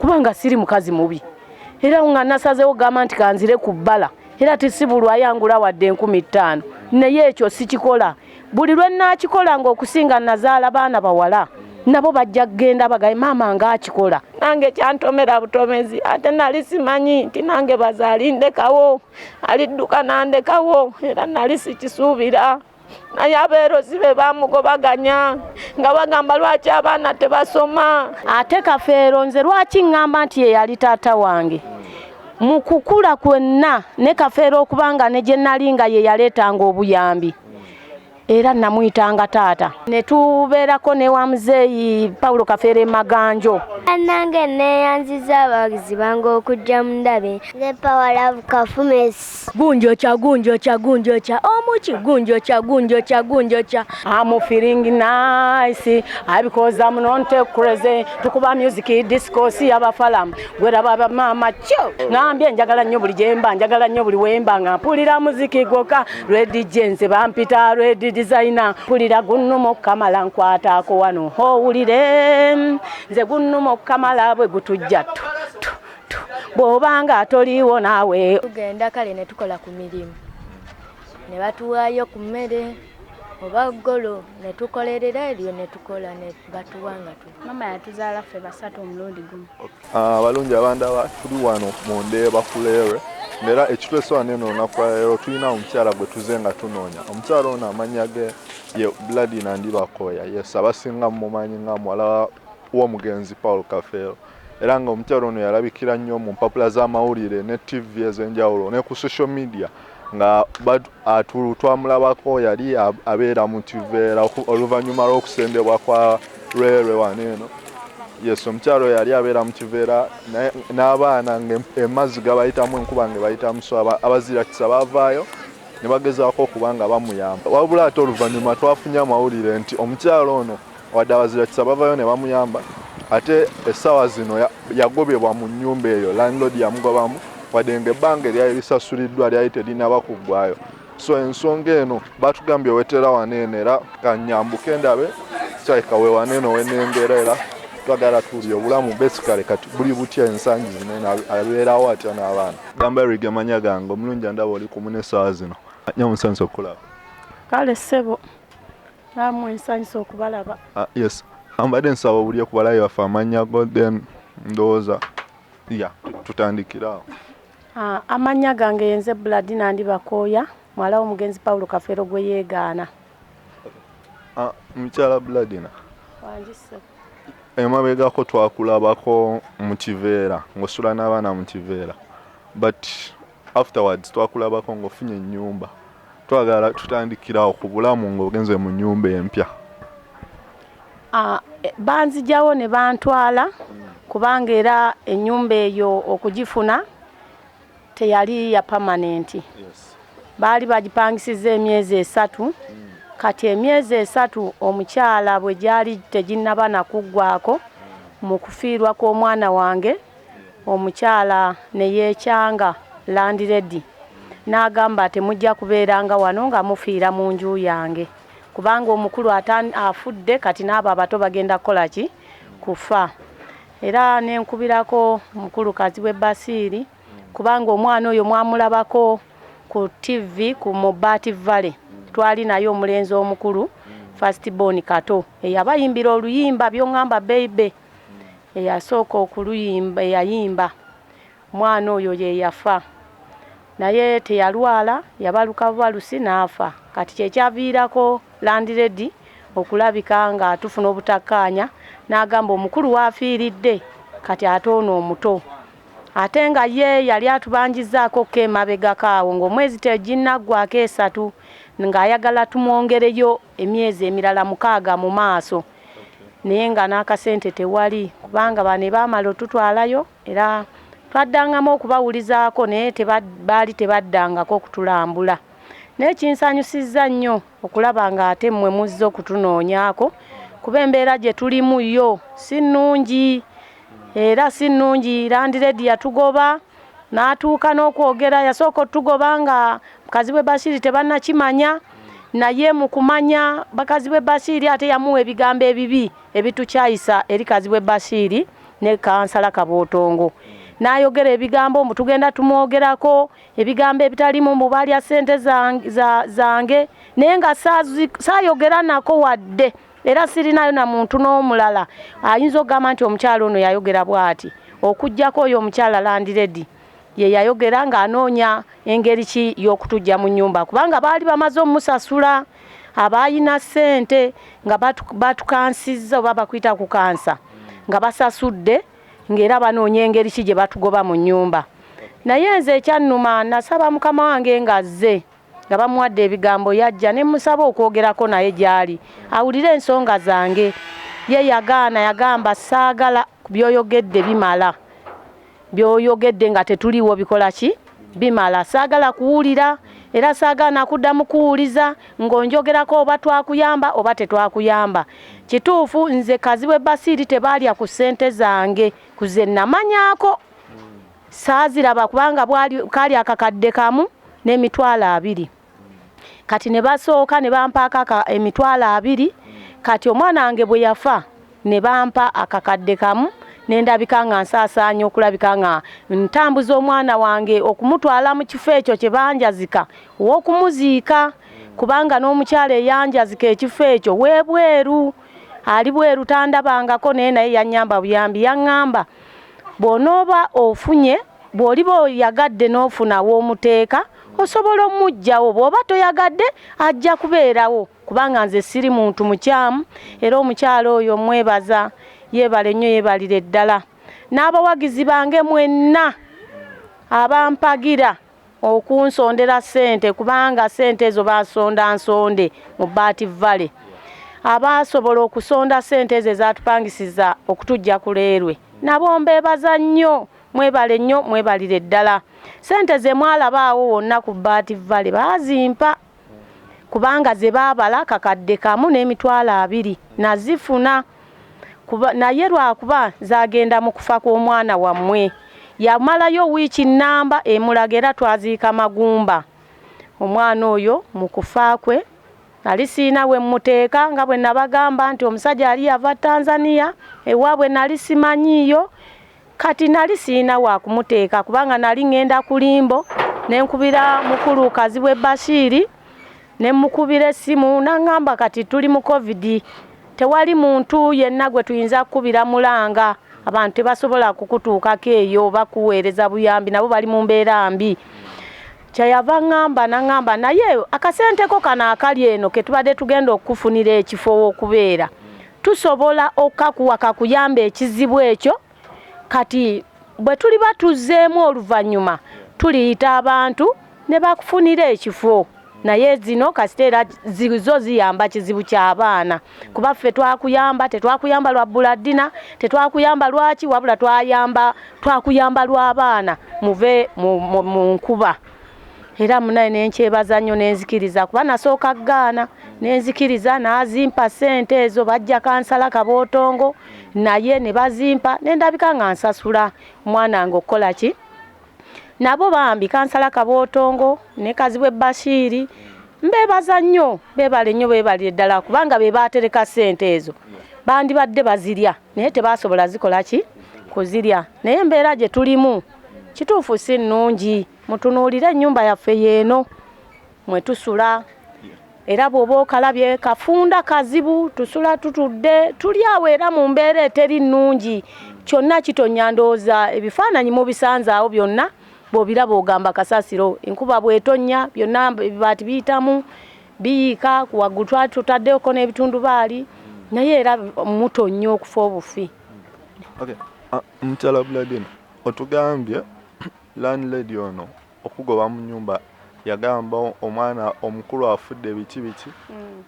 kubanga siri mukazi mubi era nga nasazeewo gamba nti kanzire ku bbala era tisibulwa yangula wadde 15,000 naye ekyo sikikola buli lwe nakikola ng'okusinga nazaala baana bawala nabo bajja kgenda bagaye maama ng'akikola nange kyantomera butomezi ate nali simanyi nti nange bazaali ndekawo alidduka nandekawo era nali sikisuubira naye abeerozi be bamugobaganya nga bagamba lwaki abaana tebasoma ate Kafeero nze lwaki ŋŋamba nti ye yali taata wange mu kukula kwenna ne Kafeero okubanga ne gye nali nga ye yaleetanga obuyambi era namuyitanga taata ne tubeerako ne wa muzeeyi Paulo Kafeero Maganjo nange neyanziza abagizi bange okujja mu ndabe ne Muwala Kafumesi gunjocha omuchi gunjocha I'm feeling nice because I'm not crazy tukuba music disco si abafalamu gwera baba mama cho ngambye njagala nnyo buli jemba njagala nnyo buli wemba nga mpulira muziki goka ready jenze bampita ready designer mpulira gunnumo kamala nkwataako wano howulire nze gunnumo kamala bwe gutujja bw'obanga toliiwo naawe tugenda kale ne tukola ku mirimu ne batuwaayo ku mmere oba golo ne tukolerera eryo ne tukola ne batuwanga mama yatuzaala ffe basatu omulundi gumu abalungi abandaba tuli wano mu Ndeeba Kuleerwe era ekitwesowa neno nakwaleero tulina omukyala gwe tuzenga tunoonya omukyala ono amanya ge ye Buladina Ndibakooya yes abasinga mumanyi nga Muwala Womugenzi Paulo Kafeero era nga omukyala ono yalabikira nnyo mu mpapula z'amawulire ne TV ez'enjawulo ne ku social media nga twamulabako yali abeera mu Kiveera oluvannyuma lw'okusendebwa kwa Lwerwe waneeno yes omukyalo yali abeera mu Kiveera n'abaana emazzi gabayitamu enkuba nga bayitamu so abazirakisa baavaayo ne bagezaako okuba nga bamuyamba wabula ate oluvannyuma twafunye amawulire nti omukyalo ono wadde abazirakisa bavaayo ne bamuyamba ate essaawa zino yagobebwa mu nnyumba eyo landlord yamugobamu wadde ng'ebbanga eryali lisasuliddwa lyali terinaba kuggwayo so ensonga eno batugambye wetera waneeno era kanyambuke ndabe kyayikawe waneeno wenengera era twagala tuli obulamu basically kati buli butya ensangi zino abeerawo atya n'abaana gamba erige manya gange omulungi ndaba oli kumu n'essaawa zino nyamusanyusa okukulaba kale ssebo namwe nsanyusa okubalaba yes ambadde nsaba buli okubalayo baffe amanya go then ndowooza ya tutandikirawo amanya gange yenze Buladina Ndibakooya Muwala Womugenzi Paulo Kafeero gwe yeegaana mukyala Buladina wanjise emabegako twakulabako mu Kiveera ng'osula n'abaana mu Kiveera but afterwards twakulabako ng'ofunye ennyumba twagala tutandikirawo ku bulamu ng'ogenze mu nnyumba empya banzijawo ne bantwala kubanga era ennyumba eyo okugifuna teyali ya permanent baali bagipangisiza emyezi 3 kati emyezi 3 omukyala bwe gyali teginnaba nakuggwaako mu kufiirwa kw'omwana wange omukyala ne yeekyanga landlady n'agamba temujja kubeeranga wano nga mufiira mu nju yange kubanga omukulu afudde kati n'abo abato bagenda kukola ki kufa era nenkubirako mukulukazi we Basiiri kubanga omwana oyo mwamulabako ku TV ku Mobati Valley twali nayo omulenzi omukulu first born Kato eyabayimbira oluyimba byongamba baby eyasooka okuluyimba eyayimba mwana oyo ye yafa naye teyalwala yabaluka balusi n'afa kati kyekyaviirako landlady okulabika nga tufuna obutakkaanya n'agamba omukulu waafiiridde kati ate ono omuto ate nga ye yali atubanjizaako ko emabegako awo ng'omwezi teginnaggwako 3 ng'ayagala tumwongereyo emyezi emirala 6 mu maaso naye nga n'akasente tewali kubanga bane baamala otutwalayo era twaddangamu okubawulizaako naye baali tebaddangako okutulambula naye kinsanyusizza nnyo okulaba nga ate mmwe muzze okutunoonyaako kuba embeera gye tulimu yo si nnungi era si nnungi landlady yatugoba n'atuuka n'okwogera yasooka otugoba nga mukazi we Basiiri tebannakimanya naye mu kumanya bakazi we Basiiri ate yamuwa ebigambo ebibi ebitukyayisa eri kazi we Basiiri ne kansala Kabootongo n'ayogera ebigambo mbu tugenda tumwogerako ebigambo ebitalimu mu balya ssente zange naye nga saayogera nako wadde era sirinayo na muntu n'omulala ayinza okugamba nti omukyala ono yayogera bw'ati okujjako oyo omukyala Landiredi ye yayogera ng'anoonya engeri ki y'okutujja mu nnyumba kubanga baali bamaze omusasula abayina ssente nga batukansizza oba bakwita kukansa nga basasudde ng'era banoonya engeri ki gye batugoba mu nnyumba naye nze ekyannuma nasaba mukama wange ng'azze nga bamuwadde ebigambo yajja ne musaba okwogerako naye gy'ali awulire ensonga zange ye yagaana yagamba saagala byoyogedde bimala byoyogedde nga tetuliwo bikola ki bimala saagala kuwulira era saagana kuddamu kuwuliza ng'onjogerako oba twakuyamba oba tetwakuyamba kituufu nze Kazibwe Basiiri tebalya ku ssente zange kuze namanyaako saaziraba kubanga kaali akakadde kamu n'emitwalo 2 kati ne basooka ne bampaako emitwalo 2 kati omwana wange bwe yafa ne bampa akakadde kamu nendabika nga nsaasaanya okulabika nga ntambuza omwana wange okumutwala mu kifo ekyo kye banjazika ow'okumuziika kubanga n'omukyala eyanjazika ekifo ekyo weebweru ali bweru tandabangako naye yannyamba buyambi yaŋŋamba bw'onooba ofunye bw'oliba oyagadde n'ofuna w'omuteeka osobola omujjawo bw'oba toyagadde ajja kubeerawo kubanga nze siri muntu mukyamu era omukyala oyo mwebaza yeebale nnyo yeebalire ddala n'abawagizi bange mwenna abampagira okunsondera ssente kubanga ssente ezo basonda nsonde mu Baati Valley abasobola okusonda ssente ezo ezatupangisiza okutujja ku Leerwe nabo mbeebaza nnyo mwebale nnyo mwebalire ddala ssente ze mwalabaawo wonna ku Baati Valley bazimpa kubanga ze baabala kakadde kamu n'emitwalo 2 nazifuna naye lwakuba zagenda mu kufa kw'omwana wammwe yamalayo wiiki nnamba emulaga era twaziika Magumba omwana oyo mu kufa kwe nali siina we mmuteeka nga bwe nabagamba nti omusajja ali yava Tanzania ewaabwe nali simanyiiyo kati nali siina wa kumuteeka kubanga nali ngenda ku Limbo ne nkubira mukulu Kazibwe Basiiri ne mukubira essimu n'aŋŋamba kati tuli mu COVID tewali muntu yenna gwe tuyinza kukubira mulanga abantu tebasobola kukutuukako eyo bakuweereza buyambi nabo bali mu mbeera mbi kyayava n'aŋŋamba naye akasenteko kano akali eno ke tubadde tugenda okufunira ekifo w'okubeera tusobola okakuwa kakuyamba ekizibu ekyo kati bwe tuli batuzzeemu oluvannyuma tuliyita abantu ne bakufunira ekifo naye zino kasiteera zo ziyamba kizibu ky'abaana kuba ffe tetwakuyamba lwa Buladina tetwakuyamba lwaki wabula twakuyamba lw'abaana muve mu nkuba era munaye nenkyebaza nnyo nenzikiriza kuba nasooka gaana nenzikiriza n'azimpa ssente ezo bajja kansala Kabootongo naye ne bazimpa nendabika nga nsasula omwana wange okukola ki nabo bambi kansala Kabootongo ne Kazibwe Basiiri mbeebaza nnyo beebale nnyo beebalire ddala kubanga be baatereka ssente ezo bandibadde bazirya naye tebasobola zikola ki kuzirya naye embeera gye tulimu kituufu si nnungi mutunuulire ennyumba yaffe yeeno mwe tusula era bw'oba okalabye kafunda kazibu tusula tutudde tuli awo era mu mbeera eteri nnungi kyonna kitonya ndowooza ebifaananyi mubisanzaawo byonna bw'obiraba ogamba Kasasiro enkuba bw'etonnya byonna ebibaati biyitamu biyiika waggulu twali tutaddeko n'ebitundubaali naye era mutonnya okufa obufi. Mukyala Buladina otugambye landlady ono okugoba mu nnyumba yagamba omwana omukulu afudde biki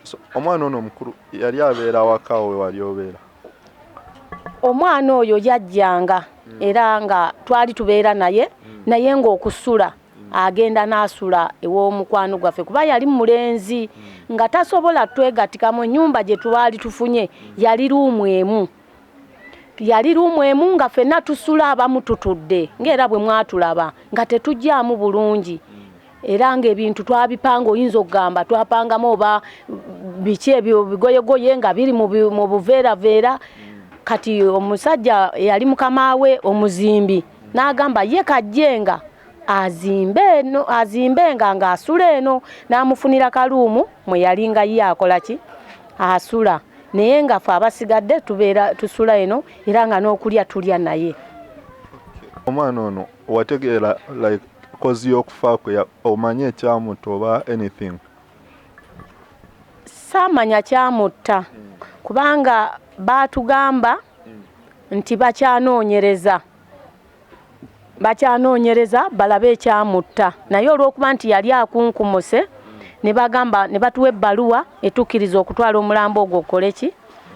so omwana ono omukulu yali abeera waka we wali obeera? Omwana oyo yajjanga era nga twali tubeera naye ng'okusula agenda n'asula ew'omukwano gwaffe kuba yali mulenzi nga tasobola twegatika mu nnyumba gye twali tufunye yali ruumu emu nga ffenna tusula abamu tutudde ng'era bwe mwatulaba nga tetujjaamu bulungi era ng'ebintu twabipanga oyinza okugamba twapangamu oba biki ebyo bigoyegoye nga biri mu buveeraveera kati omusajja yali mukama we omuzimbi n'agamba ye kajjenga azimbenga ng'asula eno n'amufunira kaluumu mwe yalinga ye akola ki asula naye nga ffe abasigadde tubeera tusula eno era nga n'okulya tulya naye. Omwana ono wategeera like kozi y'okufa kwe omanye ekyamutta oba anything? Saamanya kyamutta kubanga baatugamba nti bakyanoonyereza balabe ekyamutta naye olw'okuba nti yali akunkumuse ne bagamba ne batuwa ebbaluwa etukkiriza okutwala omulambo ogwo okole ki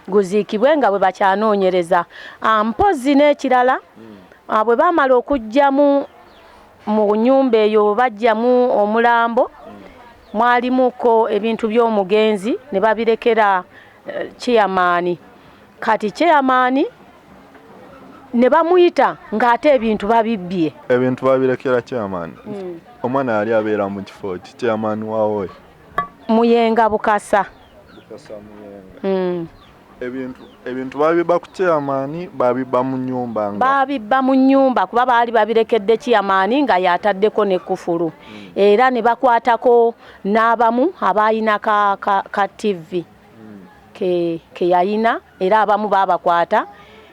guziikibwe nga bwe bakyanoonyereza. Mpozi n'ekirala bwe baamala okujjamu mu nnyumba eyo bajjamu omulambo mwalimuko ebintu by'omugenzi ne babirekera chairman. Kati chairman ne bamuyita ng'ate ebintu babibbye. Ebintu babirekera chairman. Omwana yali abeera mu kifo ki chairman waawe? Muyenga Bukasa. Bukasa Muyenga. Ebintu babibba ku chairman babibba mu nnyumba nga babibba mu nnyumba kuba baali babirekedde chairman nga yataddeko ne kufulu. Era ne bakwatako n'abamu abayina ka TV ke yayina era abamu babakwata.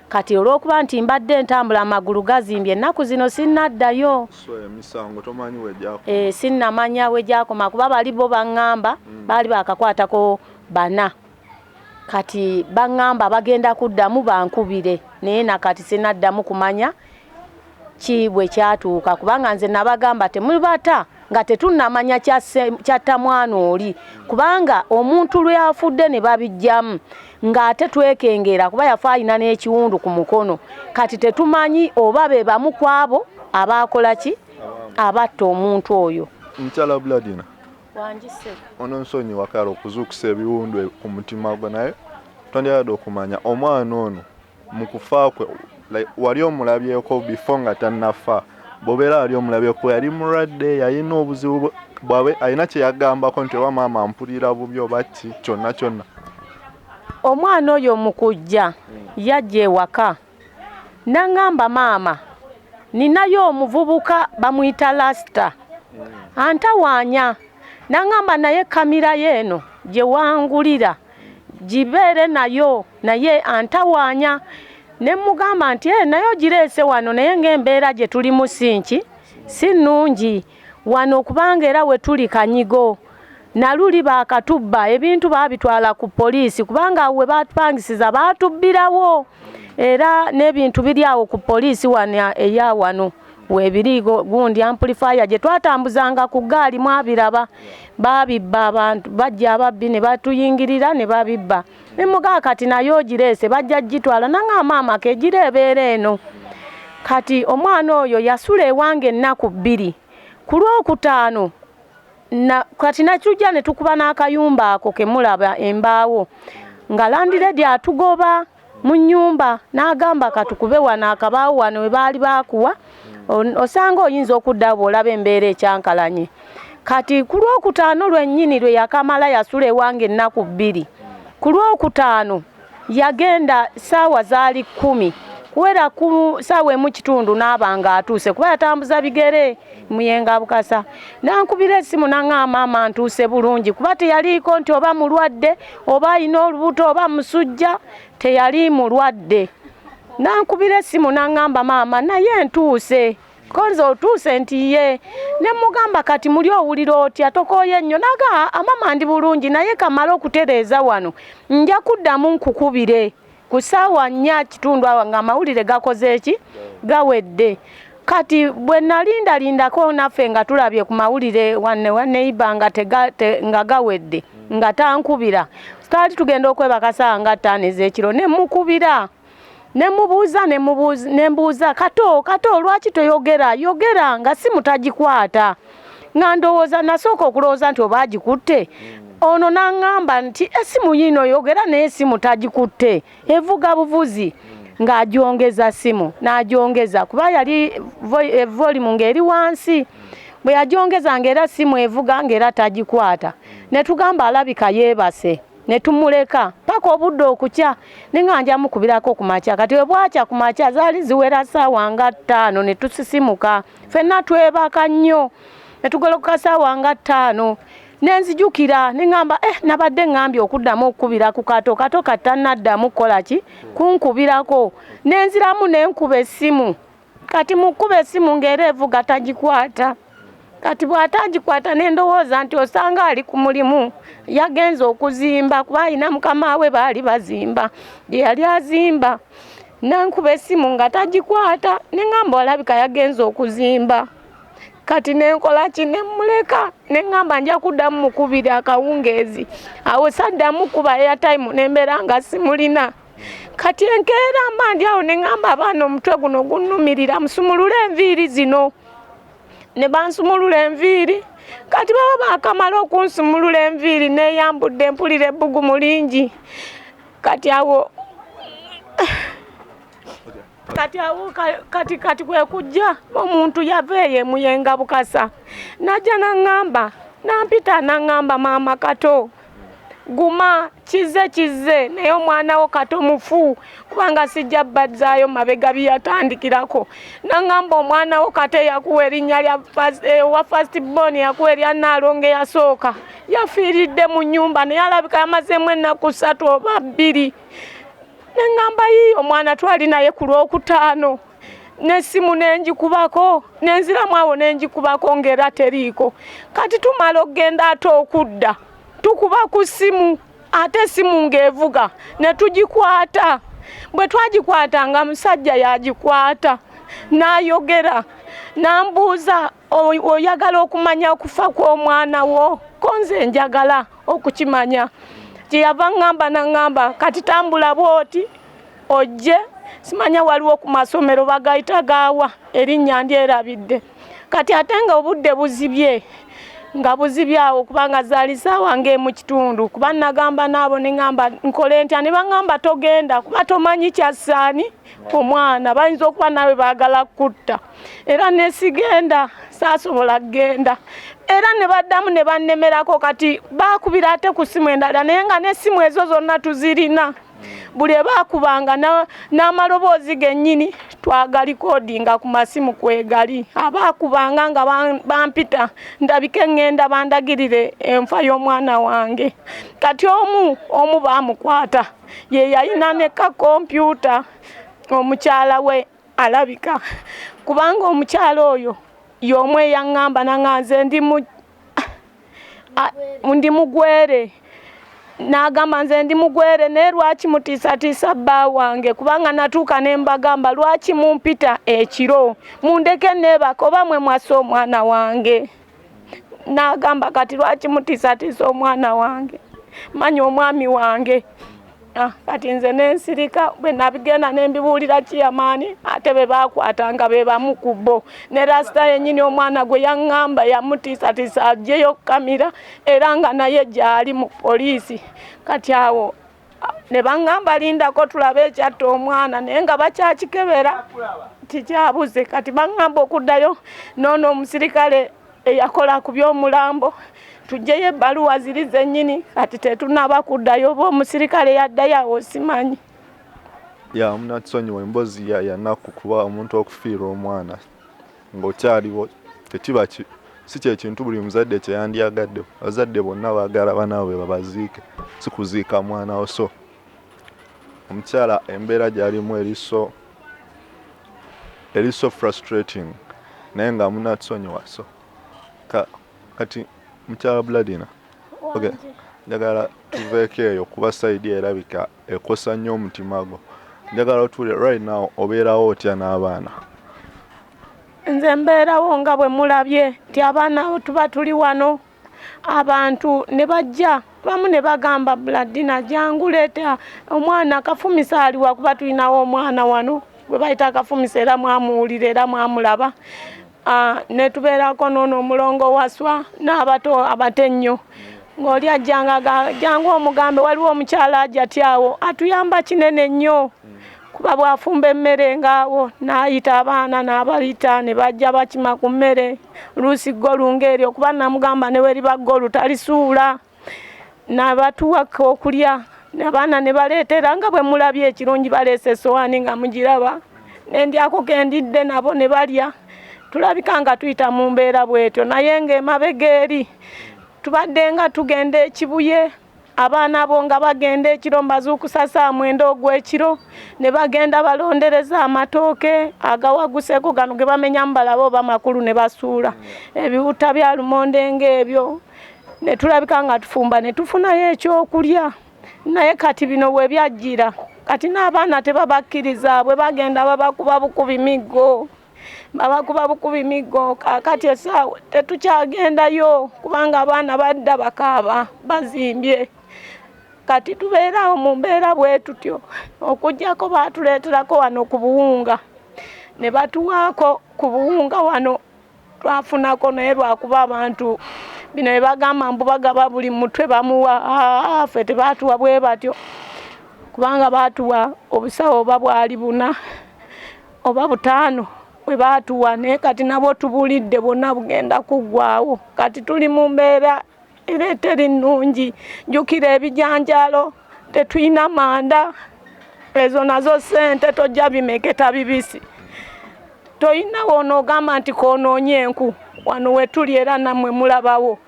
Kati olw'okuba nti mbadde ntambula amagulu gazimbye ennaku zino sinnaddayo. Emisango tomanyi we gyakoma? Sinnamanya we gyakoma kuba bali bo baŋŋamba baali bakakwatako bana. Kati baŋŋamba bagenda kuddamu bankubire naye nakati sinnaddamu kumanya ki bwe kyatuuka kubanga nze nabagamba temubata nga tetunnamanya kyatta mwana oli kubanga omuntu lwe afudde ne babijjamu ng'ate twekengera kuba yafa alina n'ekiwundu ku mukono. Kati tetumanyi oba be bamu kwabo abaakola ki abatta omuntu oyo. Mukyala Buladina wanjise ono nsonyi wakala okuzuukusa ebiwundu ku mutima gwe naye tondiyadde okumanya omwana ono mu kufa kwe wali omulabyeko before nga tannafa bobeera ali omulabyeko yali mulwadde yalina obuzibu bwawe alina kye yagambako nti oba maama mpulira bubi oba ki kyonna kyonna? Omwana oyo mu kujja yajja ewaka n'aŋŋamba maama ninayo omuvubuka bamuyita Lasita antawaanya n'aŋŋamba naye kamera yeeno gye wangulira gibeere nayo naye antawaanya ne mugamba nti nayo gireese wano naye ng'embeera gye tuli mu sinki si nnungi wano kubanga era we tuli kanyigo naluli baakatubba ebintu baabitwala ku poliisi kubanga we baatupangisiza baatubbirawo era n'ebintu biri awo ku poliisi wano eya wano webiri gundi amplifier gye twatambuzanga ku gaali mwabiraba babibba abantu bajja ababbi ne batuyingirira ne babibba ne mugaa kati nayo gireese bajja gitwala nanga maama ke gireebeera eno. Kati omwana oyo yasula ewange ennaku 2 ku Lwokutaano kati nakujja ne tukuba n'akayumba ako ke mulaba embaawo nga landiredi atugoba mu nnyumba n'agamba katukube wano akabaawo wano we baali bakuwa osanga oyinza okudda bw'olaba embeera ekyankalanye. Kati ku Lwokutaano lwennyini lwe yakamala yasula ewange ennaku 2. Ku Lwokutaano yagenda ssaawa zaali 10 kuwera ku ssaawa emu kitundu n'abanga atuuse kuba yatambuza bigere Muyenga Bukasa. Nankubira essimu n'aŋŋamba maama ntuuse bulungi kuba teyaliiko nti oba mulwadde oba alina olubuto oba musujja teyali mulwadde. Nankubira essimu n'aŋŋamba maama naye ntuuse konze otuuse nti ye ne mugamba kati muli owulira otya tokooye nnyo naga amama ndi bulungi naye kamala okutereeza wano nja kuddamu nkukubire ku ssaawa 4 kitundu awo nga amawulire gakoze eki gawedde. Kati bwe nalindalindako naffe nga tulabye ku mawulire waneiba nga gawedde nga tankubira tutaali tugenda okwebakasa nga 5 ez'ekiro ne mukubira nembuuza kato lwaki toyogera yogera nga simu tagikwata nga ndowooza nasooka okulowooza nti oba agikutte ono n'aŋŋamba nti essimu yino yogera naye essimu tagikutte evuga buvuzi ng'agyongeza simu n'agyongeza kuba yali volume ng'eri wansi bwe yagyongeza ng'era simu evuga ng'era tagikwata ne tugamba alabika yeebase ne tumuleka paka obudde okukya nenganja mukubirako ku makya kati we bwakya ku makya zaali ziwera ssaawa nga 5 ne tusisimuka ffenna twebaka nnyo ne tugoloka ssaawa nga 5 nenzijukira nengamba nabadde ngambye okuddamu okukubira ku kato katannaddamu kukola ki kunkubirako nenziramu nenkuba essimu kati mukuba essimu ng'era evuga tagikwata kati bw'atagikwata nendowooza nti osanga ali ku mulimu yagenza okuzimba kuba alina mukama we baali bazimba gye yali azimba nankuba essimu nga tagikwata nengamba olabika yagenza okuzimba kati nenkola ki nemuleka nengamba nja kuddamu mukubira akawungeezi awo saddamu kuba airtime nembeera nga simulina kati enkeera mba ndi awo nengamba abaana omutwe guno gunnumirira musumulule enviiri zino ne bansumulula enviiri kati baba bakamala okunsumulula enviiri neyambudde mpulira ebbugumu lingi kati awo kati kwe kujja omuntu yaveeyo emuyenga bukasa najja nangamba nampita nangamba maama kato guma kize naye omwana wo kato mufu kubanga sijja bazzaayo mabega byatandikirako nangamba omwana wo kate yakuwa erinnya lya first born yakuwa erya Naalonge yasooka yafiiridde mu nnyumba naye alabika yamazeemu ennaku 3 oba 2 nengamba omwana twali naye ku Lwokutaano nessimu nenjikubako nenziramu awo nenjikubako ng'era teriiko kati tumala okgenda ate okudda tukuba ku ssimu ate essimu ng'evuga ne tugikwata bwe twagikwata nga musajja yagikwata n'ayogera nambuuza oyagala okumanya okufa kw'omwana wo ko nze njagala okukimanya kyeyava ngamba kati tambula bwoti ojje simanya waliwo ku masomero bagayita gaawa erinnya ndyerabidde kati ate nga obudde buzibye nga buzibyawo kubanga zaali ssaawa ng'emu kitundu kuba nagamba naabo nengamba nkole ntya ne bangamba togenda kuba tomanyi kyassaani omwana bayinza okuba nawe baagala kutta era nesigenda saasobola kgenda era ne baddamu ne bannemerako kati baakubira ate ku ssimu endala naye nga n'essimu ezo zonna tuzirina buli baakubanga n'amaloboozi gennyini twagalikodinga ku masimu kwegali abaakubanga nga bampita ndabike ngenda bandagirire enfa y'omwana wange kati omu baamukwata ye yalina ne ka kompyuta omukyala we alabika kubanga omukyala oyo y'omu eyaŋŋamba nanganze ndi mugwere n'agamba nze ndi mugwere naye lwaki mutiisatiisa bba wange kubanga natuuka ne mbagamba lwaki mumpita ekiro mundeke neebaka oba mwe mwassa omwana wange n'agamba kati lwaki mutiisatiisa omwana wange manya omwami wange kati nze nensirika bwe nabigenda nembibuulira kiyamaani ate be baakwatanga be bamu ku bo ne rasita yennyini omwana gwe yaŋŋamba yamutiisatiisa aggyeyo kamera era nga naye gyali mu poliisi kati awo ne baŋŋamba lindako tulabe ekyatta omwana naye nga bakyakikebera tikyabuze kati baŋŋamba okuddayo noono omusirikale eyakola ku by'omulambo tujjeyo ebbaluwa ziri zennyini kati tetunaba kuddayo oba omusirikale yaddayo awo simanyi munatusonyiwa emboozi yanaku kuba omuntu okufiirwa omwana ng'okyaliwo tekiba si kyekintu buli muzadde kyeyandyagadde abazadde bonna baagala banaabwe babaziike si kuziika mwana wo so omukyala embeera gy'alimu eriso frustrating naye nga munatusonyiwa so kati mukyala Buladina njagala tuveeko eyo kuba sayidi erabika ekosa nnyo omutima gwo njagala otuule right now obeerawo otya n'abaana nze mbeerawo nga bwe mulabye nti abaana tuba tuli wano abantu ne bajja bamu ne bagamba Buladina jangu leeta omwana Kafumisa aliwa kuba tulinawo omwana wano bwe bayita Kafumisa era mwamuwulira era mwamulaba ne tubeerako noono omulongo waswa n'abato abate ennyo ng'oli ajjanga jangu omugambe waliwo omukyala ajjatyawo atuyamba kinene nnyo kuba bwafumba emmere ngaawo n'ayita abaana n'abayita ne bajja bakima ku mmere luusi ggolu ng'eryo kuba namugamba ne weriba ggolu talisuula n'abatuwako okulya abaana ne baleetera nga bwe mulabye ekirungi baleese essowaani nga mugiraba nendyako kendidde nabo ne balya tulabika nga tuyita mu mbeera bwetyo naye ng'emabega eri tubadde nga tugenda ekibuye abaana abo nga bagenda ekiro mbazuukusa saa 9 ogw'ekiro ne bagenda balondereza amatooke agawaguseko gano ge bamenya mbalabo oba makulu ne basuula ebiwuta bya lumonde ng'ebyo ne tulabika nga tufumba ne tufunayo ekyokulya naye kati bino bwe byajjira kati n'abaana tebabakkiriza bwe bagenda babakuba bukubi miggo kakati essaawa tetukyagendayo kubanga abaana badda bakaaba bazimbye kati tubeerawo mu mbeera bwe tutyo okujjako baatuleeterako wano ku buwunga ne batuwaako ku buwunga wano twafunako naye lwakuba abantu bino bye bagamba mbu bagaba buli mutwe bamuwa ffe tebaatuwa bwe batyo kubanga baatuwa obusawo oba bwali 4 oba 5 bwe baatuwa naye kati nabo tubulidde bonna bugenda kuggwaawo kati tuli mu mbeera era eteri nnungi jjukira ebijanjalo tetulina manda ezo nazo ssente tojja bimeketa bibisi toyina wonoogamba nti koonoonye enku wano we tuli era nammwe mulabawo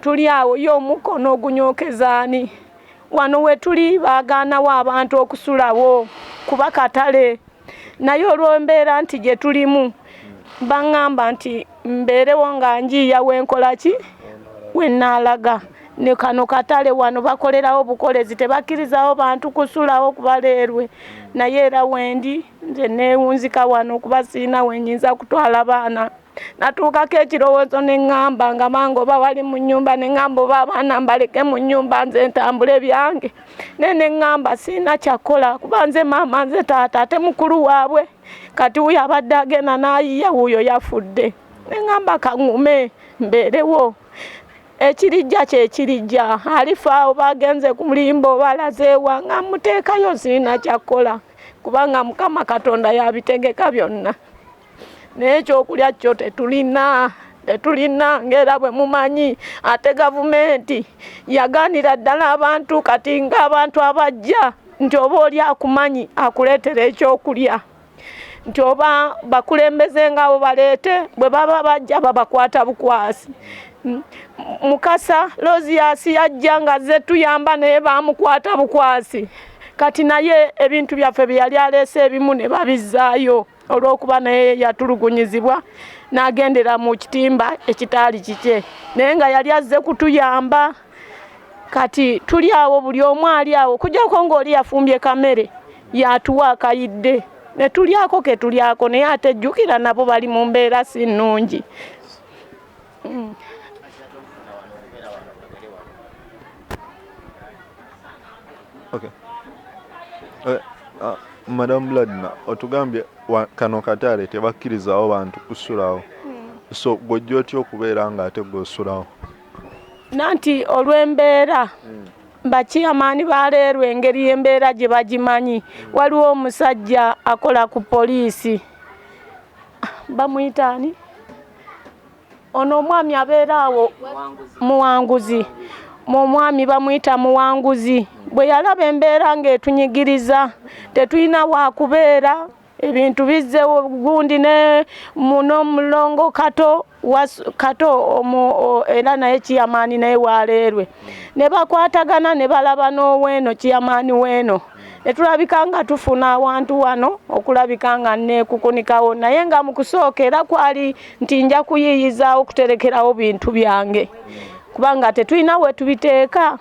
tuli awo ye omukono ogunyookezaani wano we tuli baagaanawo abantu okusulawo kuba katale naye olw'embeera nti gye tulimu baŋŋamba nti mbeerewo nga njiiya wenkola ki wennaalaga ne kano katale wano bakolerawo bukolezi tebakkirizawo bantu kusulawo kubaleerwe naye era wendi nze neewunzika wano kuba siina wenyinza kutwala baana natuukako ekirowoozo ne ŋŋamba nga mange oba wali mu nnyumba ne ŋŋamba oba abaana mbaleke mu nnyumba nze ntambule byange naye ne ŋŋamba siina kyakola kuba nze maama nze taata ate mukulu waabwe kati wuyo abadde agenda n'ayiya wuuyo yafudde ne ŋŋamba kaŋŋume mbeerewo ekirijja kyekirijja alifaawo bagenze ku mulimbo balazeewa nga muteekayo siina kyakola kubanga Mukama Katonda yabitegeka byonna naye ekyokulya kyo tetulina ng'era bwe mumanyi ate gavumenti yagaanira ddala abantu kati ng'abantu abajja nti oba oli akumanyi akuleetera ekyokulya nti oba bakulembeze ng'abo baleete bwe baba bajja babakwata bukwasi Mukasa Loziasi yajja nga ze tuyamba naye bamukwata bukwasi kati naye ebintu byaffe bye yali aleese ebimu ne babizzaayo olw'okuba naye yatulugunyizibwa n'agendera mu kitimba ekitaali kikye naye nga yali azze kutuyamba kati tuli awo buli omu ali awo kujjako ng'oli yafumbye kamere yatuwa akayidde ne tulyako ke tulyako naye ate jjukira nabo bali mu mbeera si nnungi. Okay. Madam Buladina, otugambye kano katale tebakkirizawo bantu kusulawo. So gojja otya okubeera nga ate gw'osulawo? Nanti olw'embeera bakiyamaani baleerwa engeri y'embeera gye bagimanyi. Waliwo omusajja akola ku poliisi bamuyita ani? Ono omwami abeera awo Muwanguzi. Omwami bamuyita Muwanguzi. Bwe yalaba embeera ng'etunyigiriza tetulina waakubeera ebintu bizzewo gundi ne muno mulongo kato era naye kiyamaani naye waleerwe ne bakwatagana ne balaba n'oweeno kiyamaani weeno ne tulabika nga tufuna awantu wano okulabika nga neekukunikawo naye nga mu kusooka era kwali nti nja kuyiiyizaawo kuterekerawo bintu byange kubanga tetulina we tubiteeka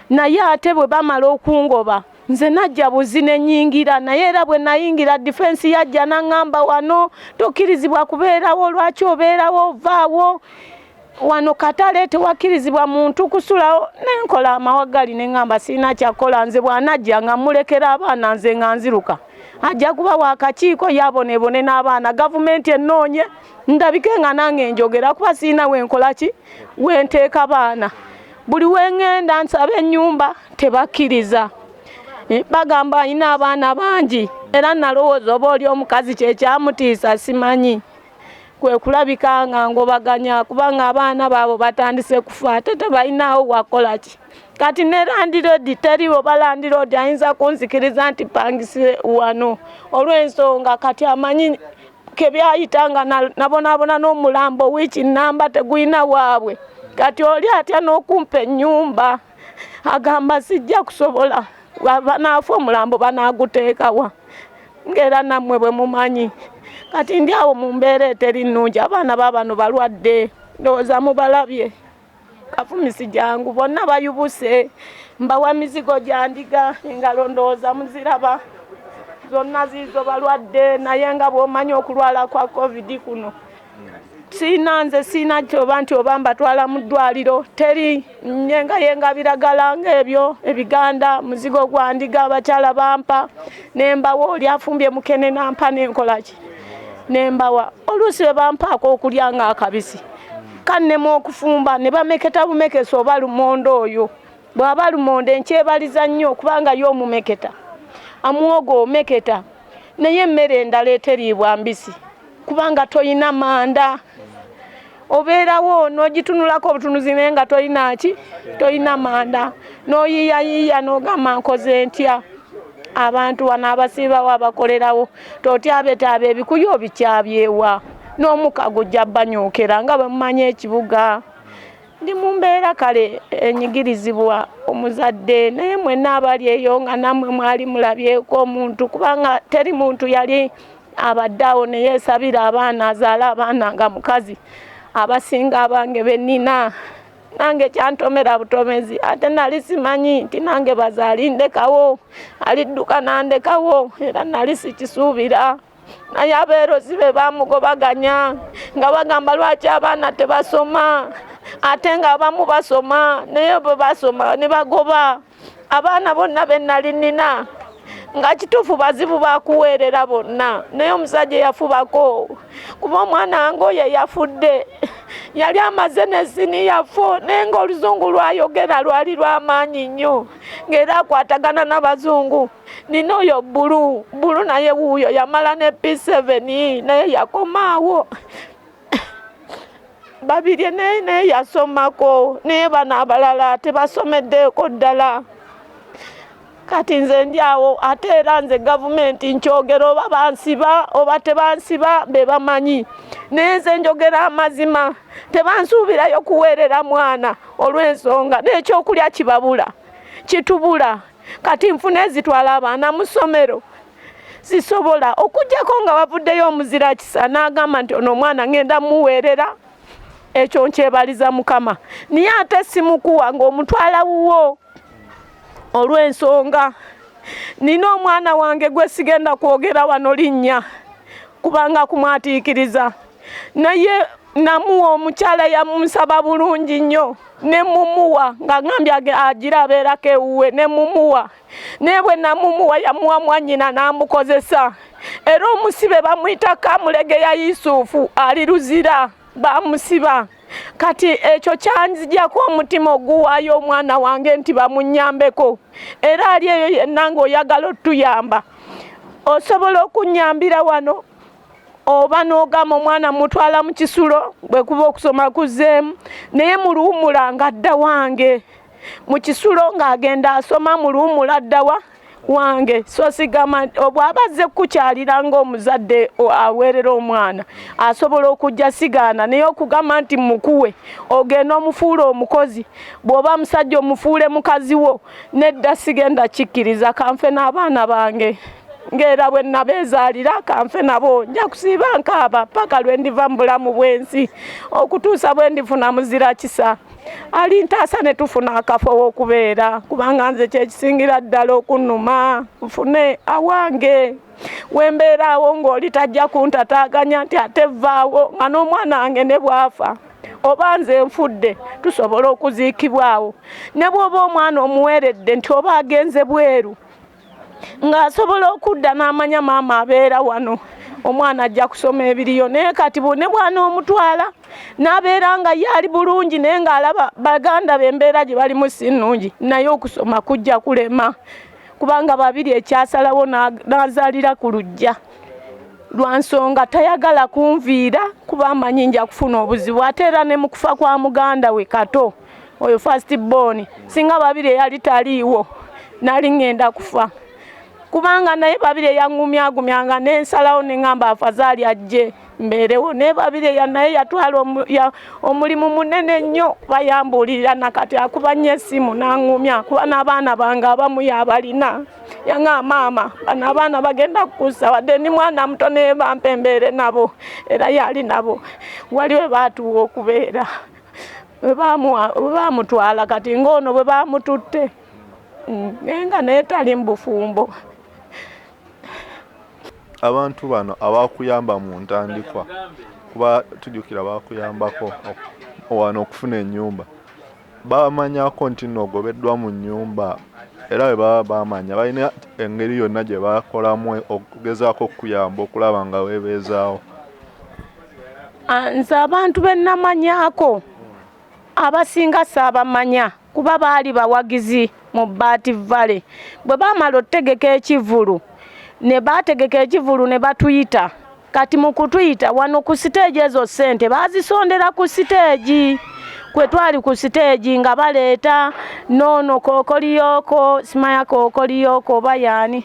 naye ate bwe bamala okungoba nze najja buzi ne nnyingira naye era bwe nayingira defense yajja n'aŋŋamba wano tokkirizibwa kubeerawo lwaki obeerawo ovaawo wano katale tewakkirizibwa muntu kusulawo nenkola amawagali ne ŋŋamba siina kyakola nze bw'anajja nga mulekera abaana nze nga nziruka ajja kuba wakakiiko yaboneebone n'abaana gavumenti ennoonye ndabike nga nange njogera kuba siina wenkola ki wenteeka baana buli wengenda nsaba ennyumba tebakkiriza bagamba alina abaana bangi era nalowooza oba oli omukazi kyekyamutiisa simanyi kwe kulabika nga ngobaganya kubanga abaana baabo batandise kufa ate tebalinawo wakolaki. Kati ne landiroodi teriwo balandiroodi ayinza kunzikiriza nti pangise wano olw'ensonga kati amanyi kebyayitanga nabonaabona n'omulambo wiiki namba tegulina waabwe. Kati oli atya n'okumpa ennyumba agamba sijja kusobola banaafa omulambo banaaguteekawa ng'era nammwe bwe mumanyi. Kati ndi awo mu mbeera eteri nnungi abaana baabano balwadde ndowooza mubalabye. Kafumisi jangu bonna bayubuse mbawa mizigo gya ndiga engalo ndowooza muziraba zonna ziizo balwadde naye nga bw'omanyi okulwala kwa covid kuno siina nze siina kyoba nti oba mbatwala mu ddwaliro teri yenga biragala ng'ebyo ebiganda muzigo gwa ndiga abakyala bampa nembawa oli afumbye mukene nampa nenkolaki nembawa oluusi bwe bampaako okulya nga akabisi kannemu okufumba ne bameketa bumekesa oba lumondo oyo bw'aba lumondo enkyebaliza nnyo kubanga y'omumeketa amwogo omeketa naye emmere endala eteriibwa mbisi kubanga toyina manda obeerawo n'ogitunulako obutunuzi naye nga toyina ki toyina manda n'oyiyayiya n'ogamba nkoze ntya abantu wano abasiibawo abakolerawo totyabetaba ebikuyu obikyabyewa n'omuka gujja banyokera nga bwe mumanyi ekibuga ndi mu mbeera kale enyigirizibwa omuzadde naye mwenna abali eyo nga nammwe mwali mulabyeko omuntu kubanga teri muntu yali abaddeawo ne yeesabira abaana azaala abaana nga mukazi abasinga abange bennina nange kyantomera butomezi ate nali simanyi nti nange bazaalindekawo alidduka nandekawo era nali sikisuubira naye abeerozi be bamugobaganya nga bagamba lwaki abaana tebasoma ate nga abamu basoma naye bwe basoma ne bagoba abaana bonna be nali nnina nga kituufu bazibu bakuweerera bonna naye omusajja yafubako kuba omwana wange oyo yafudde yali amaze n'essini yafo naye ng'oluzungu lwayogera lwali lw'amaanyi nnyo ng'era akwatagana n'abazungu nina oyo bulu naye wuuyo yamala ne P7 naye yakomaawo babiri naye yasomako naye bano abalala tebasomeddeeko ddala. Kati nze ndi awo ate era nze gavumenti nkyogera oba bansiba oba tebansiba be bamanyi naye nze njogera amazima tebansuubirayo kuweerera mwana olw'ensonga n'ekyokulya kibabula kitubula kati nfuna ezitwala abaana mu ssomero sisobola okuggyako nga bavuddeyo omuzira kisa n'agamba nti ono omwana ngenda muweerera ekyo nkyebaliza Mukama naye ate simukuwa ng'omutwala wuwo olw'ensonga nina omwana wange gwe sigenda kwogera wano linnya kubanga kumwatiikiriza naye namuwa omukyala yamusaba bulungi nnyo ne mumuwa nga ngambye agira abeerako ewuwe ne mumuwa naye bwe namumuwa yamuwa mwannyina n'amukozesa era omusibe bamuyita Kamulegeya Yusufu ali Luzira bamusiba kati ekyo kyanzijjako omutima oguwaayo omwana wange nti bamunyambeko era ali eyo yenna ng'oyagala otuyamba osobola okunyambira wano oba n'ogamba omwana mutwala mu kisulo bwe kuba okusoma kuzzeemu naye mu luwummula ng'adda wange mu kisulo ng'agenda asoma mu luwummula addawa wange so sigama bw'aba azze kukyalira ng'omuzadde aweerera omwana asobola okujja sigaana naye okugamba nti mukuwe ogenda omufuula omukozi bw'oba musajja omufuule mukazi wo nedda sigenda kikkiriza kanfe n'abaana bange ng'era bwe nabeezaalira kanfe nabo nja kusiiba nkaaba paka lwe ndiva mu bulamu bw'ensi okutuusa bwe ndifuna muzira kisa alintaasa ne tufuna akafo w'okubeera kubanga nze kyekisingira ddala okunnuma nfune awange wembeeraawo ng'oli tajja kuntataaganya nti ate vvaawo nga n'omwana wange ne bwafa oba nze nfudde tusobola okuziikibwawo ne bw'oba omwana omuweeredde nti oba agenze bweru ng'asobola okudda n'amanya maama abeera wano omwana ajja kusoma ebiriyo naye kati ne bwana omutwala n'abeera nga ye ali bulungi naye ng'alaba baganda b'embeera gye balimu si nnungi naye okusoma kujja kulema kubanga babiri ekyasalawo n'azaalira ku luggya lwansonga tayagala kunviira kuba amanyi nja kufuna obuzibu ate era ne mu kufa kwa muganda we Kato oyo first born singa babiri yali taliiwo nali ngenda kufa kubanga naye babiri yangumyagumyanga n'ensalawo ne ngamba afazaali ajje mbeerewo ne babiri ya naye yatwala omulimu munene nnyo bayambuulirira nakati akuba nnyo essimu n'angumya kuba n'abaana bange abamu yabalina yanga maama bano abaana bagenda kukusa wadde ni mwana muto naye bampembeere nabo era yali nabo wali we baatuwa okubeera we baamutwala kati ng'ono bwe baamututte naye nga naye tali mu bufumbo. Abantu bano abakuyamba mu ntandikwa kuba tujjukira bakuyambako wano okufuna ennyumba bamanyako nti nno ogobeddwa mu nnyumba era bwe baba bamanya balina engeri yonna gye bakolamu okugezaako okuyamba okulaba nga weebeezaawo? Nze abantu be nnamanyako abasinga saabamanya kuba baali bawagizi mu Baati Valley bwe baamala otegeka ekivulu ne bategeka ekivulu ne batuyita kati mu kutuyita wano ku siteegi ezo ssente baazisondera ku siteegi kwe twali ku siteegi nga baleeta noono Kookoliyoko Simaya Kookoliyoko oba yani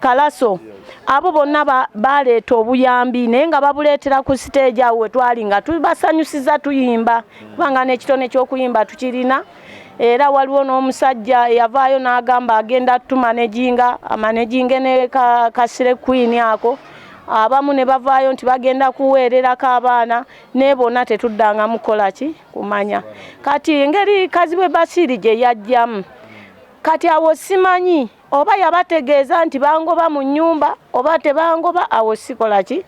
Kalaso abo bonna baleeta obuyambi naye nga babuleetera ku siteegi awo we twali nga tubasanyusiza tuyimba kubanga n'ekitone ky'okuyimba tukirina. Era waliwo n'omusajja yavaayo n'agamba agenda tumaneginga amaneginge ne Kasire Queen ako abamu ne bavaayo nti bagenda kuweererako abaana ne bonna tetuddanga mukola ki kumanya kati engeri Kazibwe Basiri gye yajjamu kati awo simanyi oba yabategeeza nti bangoba mu nnyumba oba tebangoba awo sikola ki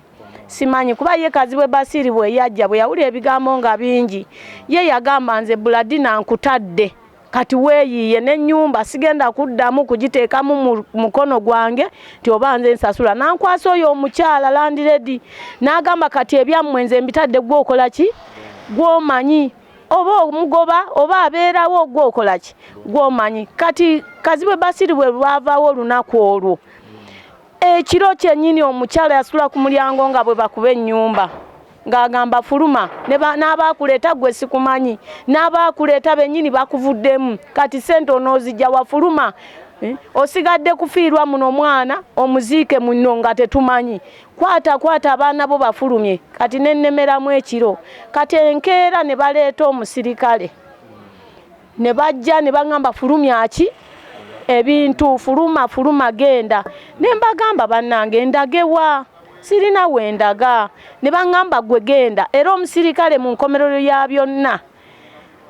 simanyi kuba ye Kazibwe Basiri bwe yajja bwe yawulira ebigambo nga bingi ye yagamba nze Buladina nkutadde kati weeyiye n'ennyumba sigenda kuddamu kugiteeka mu mukono gwange nti oba nze nsasula nankwasa oyo omukyala landiredi n'agamba kati ebyammwe nze mbitadde gwokola ki gwomanyi oba omugoba oba abeerawo gwokola ki gwomanyi kati Kazibwe Basiri bwe lwavaawo olunaku olwo ekiro kyennyini omukyala yasula ku mulyango nga bwe bakuba ennyumba ng'agamba fuluma n'abaakuleeta gwe sikumanyi n'abaakuleeta bennyini bakuvuddemu kati sente onoozijja wa fuluma osigadde kufiirwa muno mwana omuziike muno nga tetumanyi kwata abaana bo bafulumye kati nennemeramu ekiro kati enkeera ne baleeta omusirikale ne bajja ne baŋŋamba fulumya ki ebintu fuluma genda ne mbagamba bannange ndagewa sirina wendaga ne baŋŋamba gwe genda era omusirikale mu nkomerero ya byonna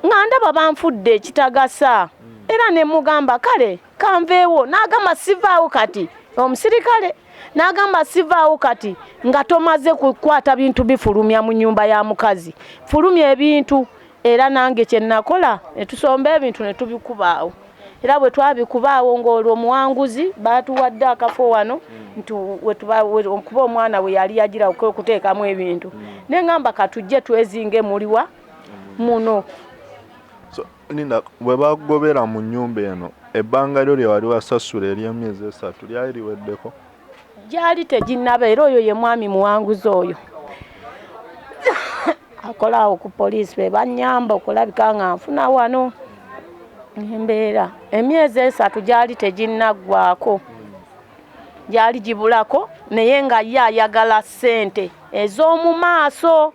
nga ndaba banfudde ekitagasa era ne mugamba kale kanveewo n'agamba sivaawo kati omusirikale n'agamba sivaawo kati nga tomaze kukwata bintu bifulumya mu nnyumba ya mukazi fulumya ebintu era nange kye nakola ne tusomba ebintu ne tubikubaawo era bwe twabikubaawo ng'olwo omuwanguzi baatuwadde akafo wano nti kuba omwana we yali yagira okuteekamu ebintu ne ngamba katujje twezinge muliwa muno. So Linda bwe bagobera mu nnyumba eno ebbanga lyo lye wali wasasula ery'emyezi 3 lyali liweddeko? Gyali teginnaba era oyo ye mwami muwanguzi oyo akolaawo ku poliisi be bannyamba okulabika nga nfuna wano embeera emyezi 3 gyali teginnaggwako gyali gibulako naye nga ye ayagala ssente ez'omu maaso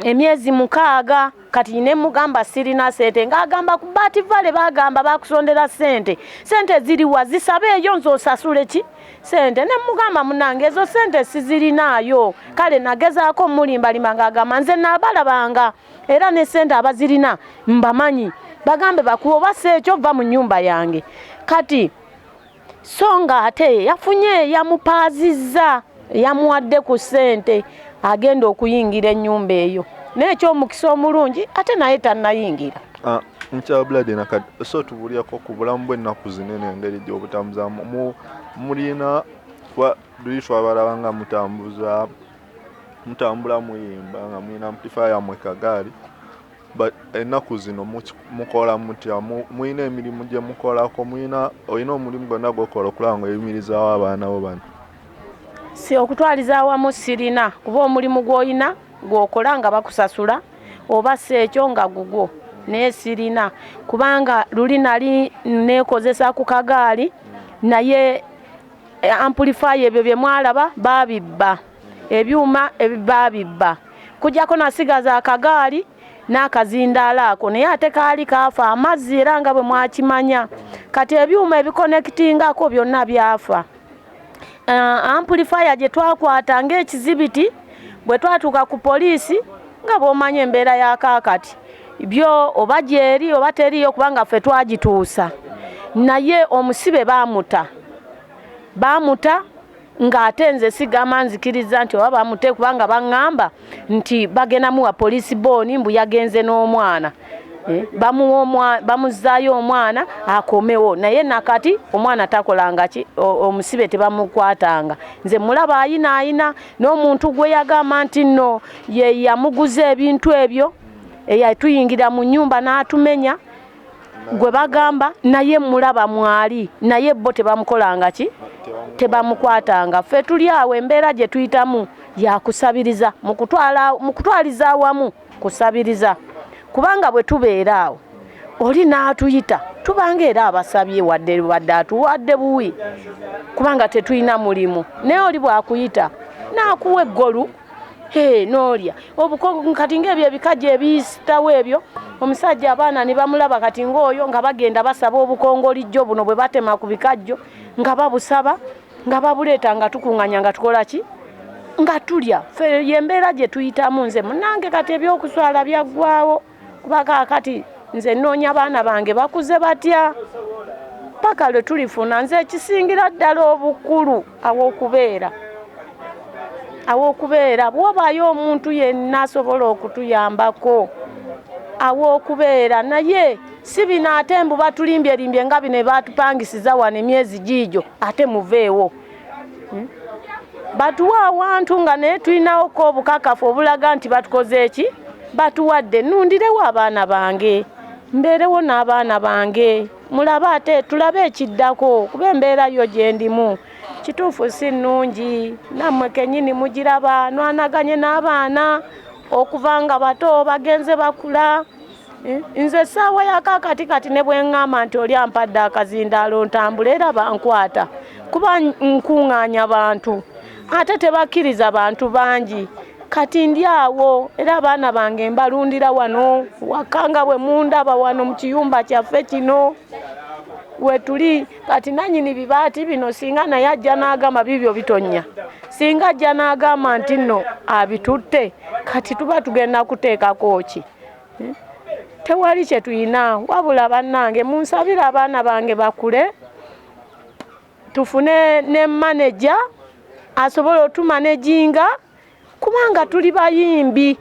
emyezi 6 kati ne mugamba sirina ssente ng'agamba ku Baati Valley bagamba bakusondera ssente ziriwa zisabe eyo nzosasule ki ssente ne mugamba munange ezo ssente sizirinaayo kale nagezaako mulimbalima ng'agamba nze naabalabanga era ne ssente abazirina mbamanyi bagambe bakuba oba seekyo va mu nnyumba yange kati so nga ate yafunye yamupaazizza yamuwadde ku ssente agenda okuyingira ennyumba eyo n'ekyomukisa omulungi ate naye tannayingira. Mukyala Buladina kati so tubulyako ku bulamu bw'ennaku zinene engeri gy'obutambuzamu mulina buliswa abalaba nga mutambula muyimba nga mulina mutifa yammwe kagaali ennaku zino mukola mutya mulina emirimu gye mukolako olina omulimu gwonna gwokola okulaba nga oyimirizaawo abaana bo bano? si okutwaliza awamu sirina kuba omulimu gw'oyina gw'okola nga bakusasula oba seekyo nga gugwo naye sirina kubanga luli nali neekozesa ku kagaali naye amplifier ebyo bye mwalaba babibba ebyuma babibba kujjako nasigaza akagaali n'akazindaala ako naye ate kaali kaafa amazzi era nga bwe mwakimanya kati ebyuma ebikonekitingako byonna byafa. Amplifier gye twakwata ng'ekizibiti bwe twatuuka ku poliisi nga bw'omanya embeera ya kaakati byo oba gyeri oba teriyo kubanga ffe twagituusa naye omusibe bamuta ng'ate nze sigamba nzikiriza nti oba bamute kubanga baŋŋamba nti bagenda muwa poliisi booni mbu yagenze n'omwana bamuzzaayo omwana akomewo naye nakati omwana takolanga ki omusibe tebamukwatanga nze mulaba ayinaayina n'omuntu gwe yagamba nti nno ye yamuguza ebintu ebyo eyatuyingira mu nnyumba n'atumenya gwe bagamba naye mulaba mwali naye bo tebamukolanga ki tebamukwatanga ffe tuli awo embeera gye tuyitamu yakusabiriza mu kutwaliza awamu kusabiriza kubanga bwe tubeera awo oli n'atuyita tubanga era abasabye wadde atuwadde buwi kubanga tetulina mulimu naye oli bwakuyita n'akuwa eggolu n'olya kati ng'ebyo ebikajja ebiyisitawo ebyo omusajja abaana ne bamulaba kati ng'oyo nga bagenda basaba obukongolijjo buno bwe batema ku bikajjo nga babusaba nga babuleeta nga tukuŋŋanya nga tukola ki nga tulya ffe yembeera gye tuyitamu nze munange kati ebyokuswala byaggwawo kuba kati nze nnoonya baana bange bakuze batya paka lwe tulifuna nze ekisingira ddala obukulu aw'okubeera bw'obaayo omuntu yenna asobola okutuyambako aw'okubeera naye si bino ate mbu batulimbyelimbye nga bino batupangisiza wano emyezi giigyo ate muveewo batuwa awantu nga naye tulinawoko obukakafu obulaga nti batukoze eki batuwadde nnundirewo abaana bange mbeerewo n'abaana bange mulabe ate tulabe ekiddako kuba embeera yo gye ndimu kituufu si nnungi nammwe kennyini mugiraba nwanaganye n'abaana okuva nga bato bagenze bakula nze essaawa yakakati kati ne bwe ŋŋamba nti oli ampadde akazindaalo ntambula era bankwata kuba nkuŋŋaanya bantu ate tebakkiriza bantu bangi kati ndi awo era abaana bange mbalundira wano wakanga bwe mundaba wano mu kiyumba kyaffe kino we tuli kati nannyini bibaati bino singa naye ajja n'agamba bibyo bitonnya singa ajja n'agamba nti nno abitutte kati tuba tugenda kuteekako ki tewali kye tuyina wabula bannange munsabire abaana bange bakule tufune ne manager asobola otumanejinga kubanga tuli bayimbi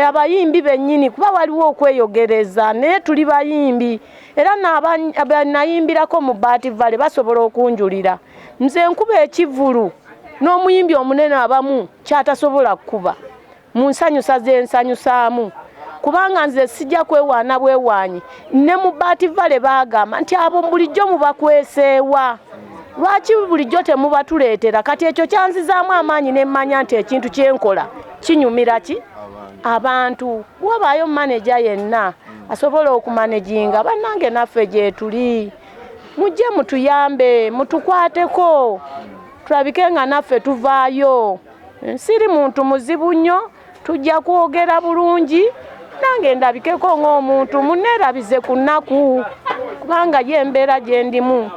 abayimbi bennyini kuba waliwo okweyogereza naye tuli bayimbi era nayimbirako mu Baati Valley basobola okunjulira nze nkuba ekivulu n'omuyimbi omunene abamu kyatasobola kukuba mu nsanyusa z'ensanyusaamu kubanga nze sijja kwewaana bwewaanyi ne mu Baati Valley bagamba nti abo bulijjo mubakweseewa lwaki bulijjo temubatuleetera kati ekyo kyanzizaamu amaanyi ne mmanya nti ekintu kyenkola kinyumira ki abantu wabaayo manager yenna asobola okumanejinga bannange naffe gye tuli mujje mutuyambe mutukwateko tulabike nga naffe tuvaayo siri muntu muzibu nnyo tujja kwogera bulungi nange ndabikeko ng'omuntu muneerabize ku nnaku kubanga ye embeera gye ndimu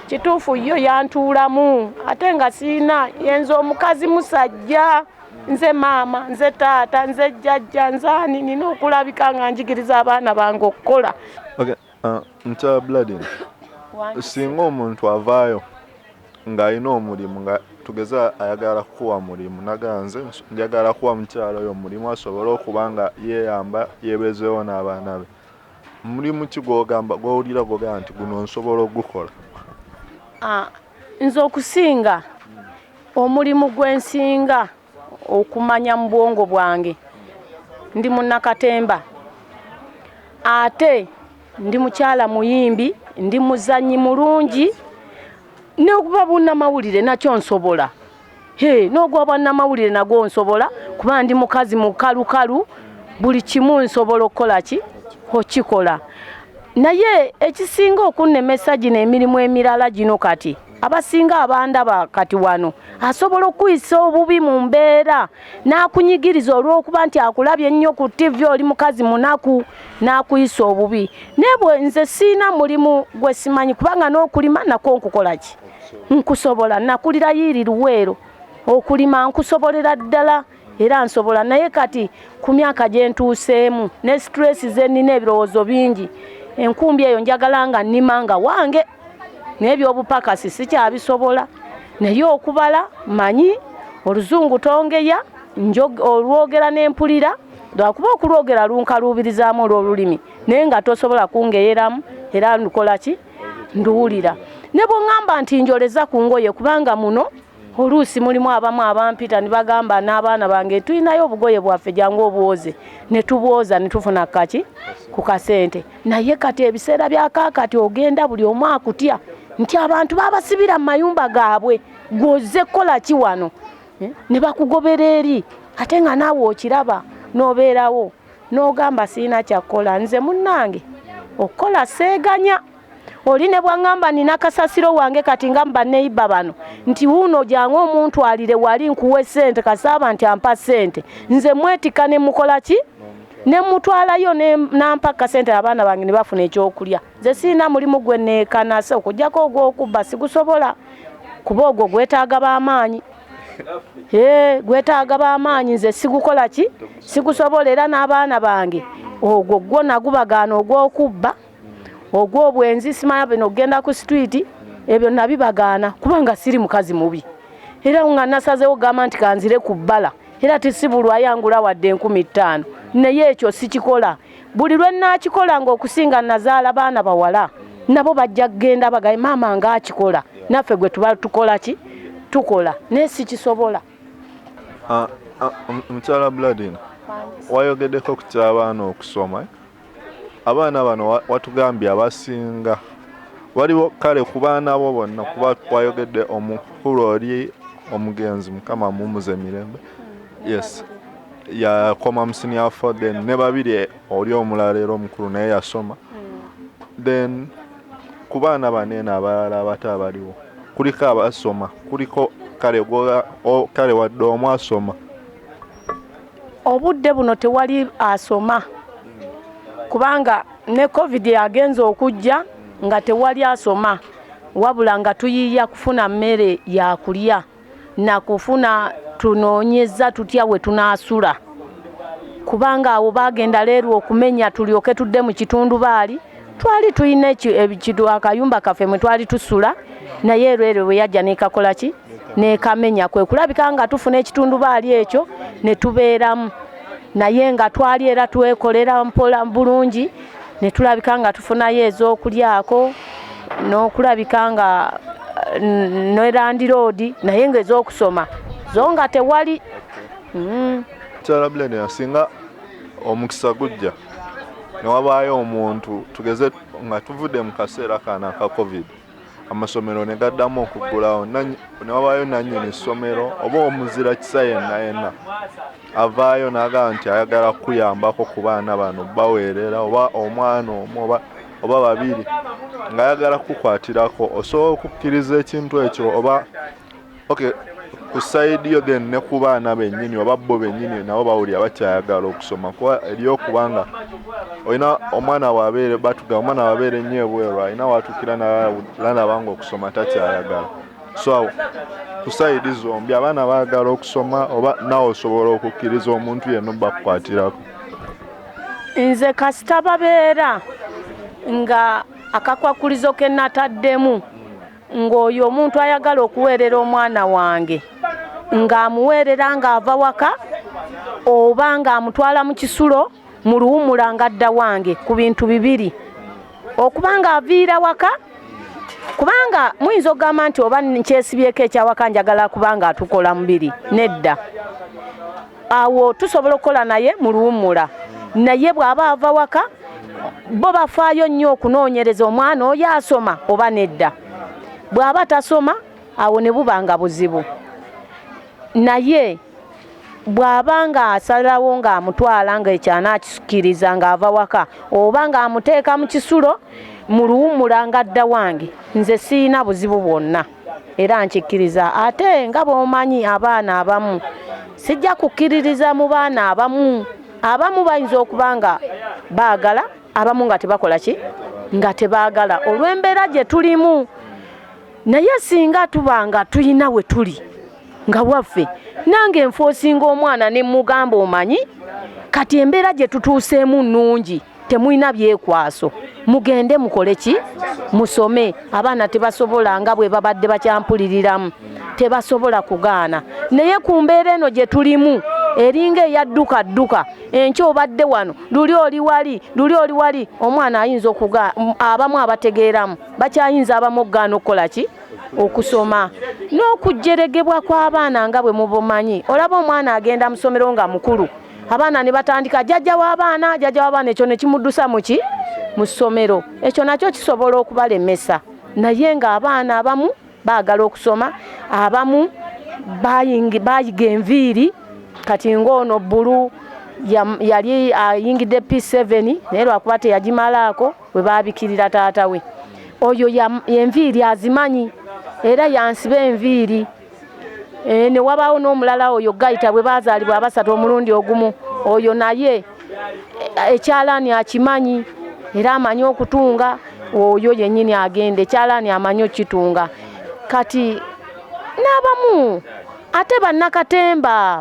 kituufu yo yantuulamu ate nga siina yenza omukazi musajja nze maama nze taata nze jjajja nzaani nina okulabika nga njigiriza abaana bange okukola. Mukyala Buladina, singa omuntu avaayo ng'alina omulimu nga tugeza ayagala kuwa mulimu naganze njagala kuwa mukyala oyo omulimu asobole okuba nga yeeyamba yeebezeewo n'abaana be, mulimu ki gw'ogamba gw'owulira gw'ogamba nti guno nsobola ogukola? Nze okusinga omulimu gwensinga okumanya mu bwongo bwange ndi munnakatemba ate ndi mukyala muyimbi ndi muzannyi mulungi n'okuba bunnamawulire nakyo nsobola n'ogwa bwannamawulire nagwo nsobola kuba ndi mukazi mukalukalu buli kimu nsobola okukola ki okikola. Naye ekisinga okunnemesa gino emirimu emirala gino kati abasinga abandaba kati wano asobola okuyisa obubi mu mbeera n'akunyigiriza olw'okuba nti akulabye ennyo ku TV oli mukazi munaku n'akuyisa obubi. Nebwe nze siina mulimu gwe simanyi kubanga n'okulima nako nkukola ki nkusobola. Nakulira Yiri Luweero okulima nkusobolera ddala era nsobola. Naye kati ku myaka gye ntuuseemu ne stress ze nnina ebirowoozo bingi enkumbi eyo njagala nga nnima nga wange n'ebyobupakasi sikyabisobola. Naye okubala manyi, oluzungu tongeya olwogera n'empulira lwakuba okulwogera lunkaluubirizaamu olw'olulimi naye nga tosobola kungeyeramu era ndukola ki nduwulira. Ne bw'oŋŋamba nti njoleza ku ngoye kubanga muno oluusi mulimu abamu abampita ne bagamba n'abaana bange tulinayo obugoye bwaffe jangu obwoze ne tubwoza ne tufuna kaki ku kasente. Naye kati ebiseera bya kaakati ogenda buli omu akutya nti abantu babasibira mu mayumba gaabwe gwoze kola ki wano ne bakugobera eri ate nga naawe okiraba n'obeerawo n'ogamba siina kyakkola. Nze munnange okukola seeganya. Oli ne bw'aŋŋamba nina kasasiro wange kati nga banneyiba bano nti wuuno jangu omuntwalire wali nkuwe ssente kasaaba nti ampa ssente nze mwetika ne mukola ki ne mutwalayo nampa kasente abaana bange ne bafuna ekyokulya. Nze siina mulimu gwe neekanasa okujjako ogw'okubba sigusobola kuba ogwo gwetaaga b'amaanyi. Gwetaaga b'amaanyi nze sigukola ki sigusobola era n'abaana bange ogwo gwo nagubagaana ogw'okubba ogw'obwenzi simanya bino ogenda ku street ebyo nabibagaana kubanga siri mukazi mubi era nga nasazeewo gamba nti kanzire ku bbala era tisibulwa yangula wadde 15,000 naye ekyo sikikola. Buli lwe nakikola ng'okusinga nazaala baana bawala nabo bajja kgenda bagaye maama ng'akikola naffe gwe tuba tukola ki tukola naye sikisobola. Mukyala Buladina wayogeddeko ku ky'abaana okusoma. Abaana bano watugambye abasinga waliwo kale ku baana bo bonna kuba twayogedde omukulu oli omugenzi mukama mumuze mirembe yakoma mu senior 4 then ne babiri oli omulala era omukulu naye yasoma then ku baana banene abalala abato abaliwo kuliko abasoma kuliko kale wadde omu asoma. Obudde buno tewali asoma kubanga ne COVID yagenza okujja nga tewali asoma wabula nga tuyiya kufuna mmere ya kulya na kufuna tunoonyeza tutya we tunaasula kubanga awo bagenda leero okumenya tulyoke tudde mu kitundu baali twali tuyina ekidu akayumba kaffe mwe twali tusula naye leero we yajja nekakola ki nekamenya kwe kulabika nga tufuna ekitundu baali ekyo ne tubeeramu naye nga twali era twekolera mpola bulungi ne tulabika nga tufunayo ez'okulyako n'okulabika nga Land Road naye nga ez'okusoma zo nga tewali. Mukyala Buladina singa omukisa gujja ne wabaayo omuntu tugeze nga tuvudde mu kaseera kana ka COVID amasomero ne gaddamu okuggulawo ne wabaayo nannyini ssomero oba omuzira kisa yenna avaayo n'agamba nti ayagala kuyambako ku baana bano baweerera oba omwana omu oba babiri ng'ayagala kukwatirako osobola okukkiriza ekintu ekyo oba ku sayidi yo then ne ku baana bennyini oba bo bennyini nabo bawulira bakyayagala okusoma kuba eryokubanga olina omwana wabeere batuga omwana wabeere nnyo ebweru alina watukira nalabanga okusoma takyayagala. So ku sayidi zombi abaana baagala okusoma oba nawe osobola okukkiriza omuntu yenna bakukwatirako. Nze kasita babeera nga akakwakulizo ke nataddemu ng'oyo omuntu ayagala okuweerera omwana wange ng'amuweerera ng'ava waka oba ng'amutwala mu kisulo mu luwummula ng'adda wange ku bintu bibiri okubanga aviira waka kubanga muyinza okugamba nti oba nkyesibyeko ekyawaka njagala kubanga atukola mubiri nedda awo tusobola okukola naye mu luwummula naye bw'aba ava waka bo bafaayo nnyo okunoonyereza omwana oyo asoma oba nedda bw'aba tasoma awo ne bubanga buzibu. naye bw'abanga asalawo ng'amutwala ng'ekyana akisukiriza ng'ava waka oba ng'amuteeka mu kisulo mu luwummula ng'adda wange nze siina buzibu bwonna era nkikkiriza ate nga bw'omanyi abaana abamu sijja kukkiririza mu baana abamu bayinza okuba nga baagala abamu nga tebakola ki nga tebaagala olw'embeera gye tulimu naye singa tuba nga tulina we tuli nga waffe nange enfoosinga omwana ne mugamba omanyi kati embeera gye tutuuseemu nnungi temulina byekwaso mugende mukole ki musome abaana tebasobola nga bwe babadde bakyampuliriramu tebasobola kugaana naye ku mbeera eno gye tulimu eringa eyadduka enkyo obadde wano luli oli wali omwana ayinza abamu abategeeramu bakyayinza abamu okugaana okukola ki okusoma n'okujjeregebwa kw'abaana nga bwe mubumanyi olaba omwana agenda mu ssomero nga mukulu abaana ne batandika jjajja w'abaana ekyo ne kimuddusa mu ssomero ekyo nakyo kisobola okubalemesa naye ng'abaana abamu baagala okusoma abamu bayiga enviiri kati ng'ono bbulu yali ayingidde P7 naye lwakuba teyagimalaako we baabikirira taata we oyo enviiri azimanyi era yansiba enviiri ne wabaawo n'omulala oyo gayita bwe baazaalibwa abasatu omulundi ogumu oyo naye ekyalaani akimanyi era amanyi okutunga oyo yennyini agenda ekyalaani amanyi okukitunga kati n'abamu ate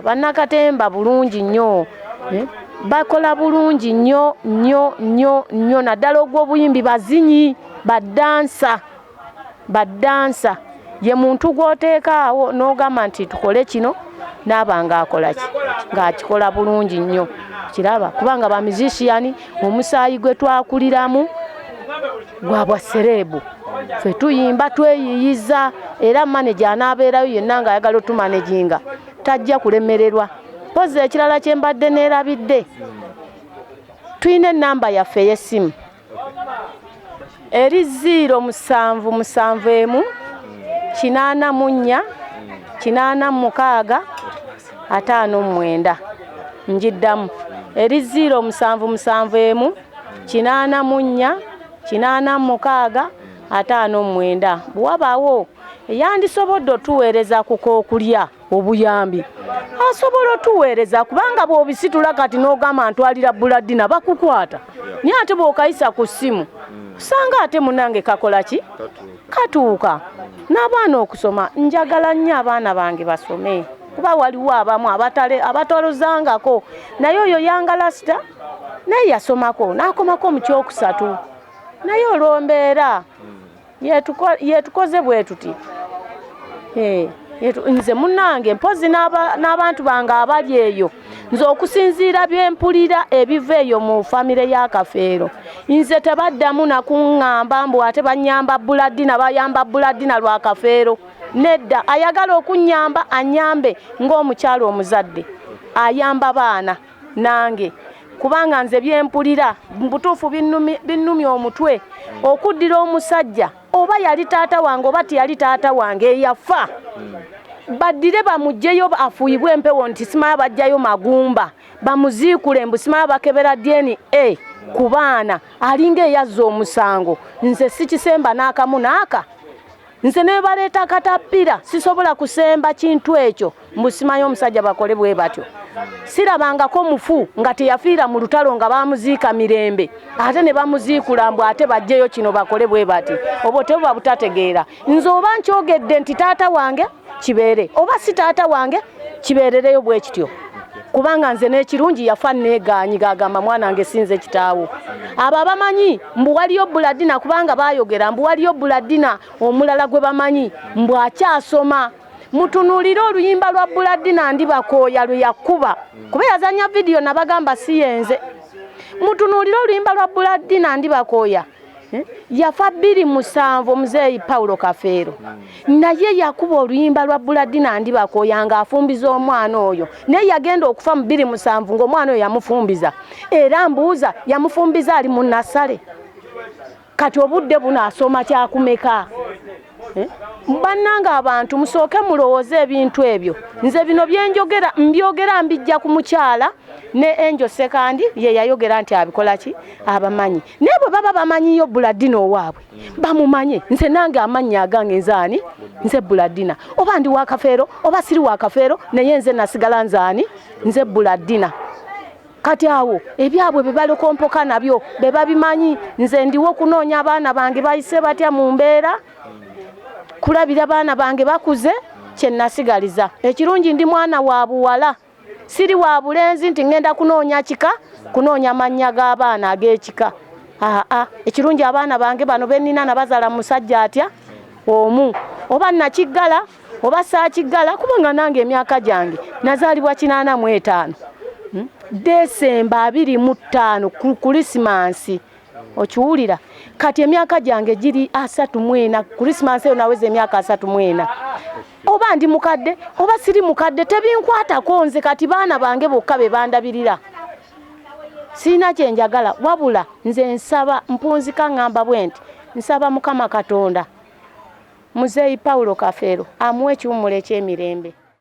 bannakatemba bulungi nnyo bakola bulungi nnyo naddala ogw'obuyimbi bazinyi baddansa ye muntu gw'oteekaawo n'ogamba nti tukole kino naaba ng'akola ki ng'akikola bulungi nnyo kiraba kubanga ba musician omusaayi gwe twakuliramu gwa bwa serebu ffe tuyimba tweyiyiza era manager anaabeerayo yenna ng'ayagala otumanaginga tajja kulemererwa pozi ekirala kye mbadde neerabidde tuyina ennamba yaffe ey'essimu eri 0771 84 86 59 njiddamu eri 0771 84 86 59 bw'wabaawo yandisobodde otuweereza ku k'okulya obuyambi asobola otuweereza kubanga bw'obisitula kati n'ogamba ntwalira Buladina bakukwata naye ate bw'okayisa ku ssimu usanga ate munange kakola ki katuuka n'abaana okusoma njagala nnyo abaana bange basome kuba waliwo abamu abatalozangako naye oyo yanga lasita naye yasomako n'akomako mu kyokusatu naye olw'ombeera yetukoze bwe tuti nze munange mpozi n'abantu bange abali eyo nze okusinziira byempulira ebiva eyo mu famire ya Kafeero nze tebaddamu nakuŋŋamba mbu ate banyamba Buladina bayamba Buladina lwa Kafeero nedda ayagala okunyamba anyambe ng'omukyalo omuzadde ayamba baana nange kubanga nze byempulira mbutuufu binnumya omutwe okuddira omusajja oba yali taata wange oba tiyali taata wange eyafa baddire bamugjeyo afuuyibwe empewo nti simaya bajjayo magumba bamuziikule mbu simaya bakebera DNA ku baana alinga eyazza omusango nze sikisemba n'akamu n'aka nze ne baleeta katapira sisobola kusemba kintu ekyo mbu simanyi omusajja bakole bwe batyo sirabangako mufu nga teyafiira mu lutalo nga bamuziika mirembe ate ne bamuziikula mbu ate bajjeyo kino bakole bwe bati obo tebuba butategeera nze oba nkyogedde nti taata wange kibeere oba si taata wange kibeerereyo bwe kityo kubanga nze n'ekirungi yafa neegaanyi gagamba mwana wange sinze kitaawo abo abamanyi mbu waliyo Buladina kubanga baayogera mbu waliyo Buladina omulala gwe bamanyi mbu akyasoma mutunuulire oluyimba lwa Buladina Ndibakooya lwe yakuba kuba yazanya vidiyo nabagamba si yenze mutunuulire oluyimba lwa Buladina Ndibakooya yafa 2007 muzeeyi Paulo Kafeero naye yakuba oluyimba lwa Buladina Ndibakooya ng'afumbiza omwana oyo naye yagenda okufa mu 2007 ng'omwana oyo yamufumbiza era mbuuza yamufumbiza ali mu nasale kati obudde buno asoma kyakumeka bannanga abantu musooke mulowooze ebintu ebyo nze bino byenjogera mbyogera mbijja ku mukyala ne Enjo Sekandi ye yayogera nti abikola ki abamanyi nebo baba bamanyiyo Buladina owaabwe bamumanye nze nange amanya agange nzaani nze Buladina oba ndi wa Kafeero oba siri wa Kafeero naye nze nasigala nzaani nze Buladina kati awo ebyabwe bebali kompoka nabyo bebabimanyi nze ndiwo kunoonya abaana bange bayise batya mu mbeera kulabira abaana bange bakuze kye nasigaliza ekirungi ndi mwana wa buwala siri wa bulenzi nti ngenda kunoonya kika kunoonya mannya g'abaana ag'ekika ekirungi abaana bange bano bennina nabazala musajja atya omu oba nakiggala oba saakiggala kubanga nange emyaka gyange nazaalibwa 85 Desemba 25 ku Krismasi okiwulira kati emyaka gyange giri 34 Krismasi eyo naweze emyaka 34 oba ndi mukadde oba siri mukadde tebinkwatako nze kati baana bange bokka be bandabirira sina kyenjagala wabula nze nsaba mpunzika ngamba bwenti nsaba Mukama Katonda Muzeeyi Paulo Kafeero amuwe ekiwummulo eky'emirembe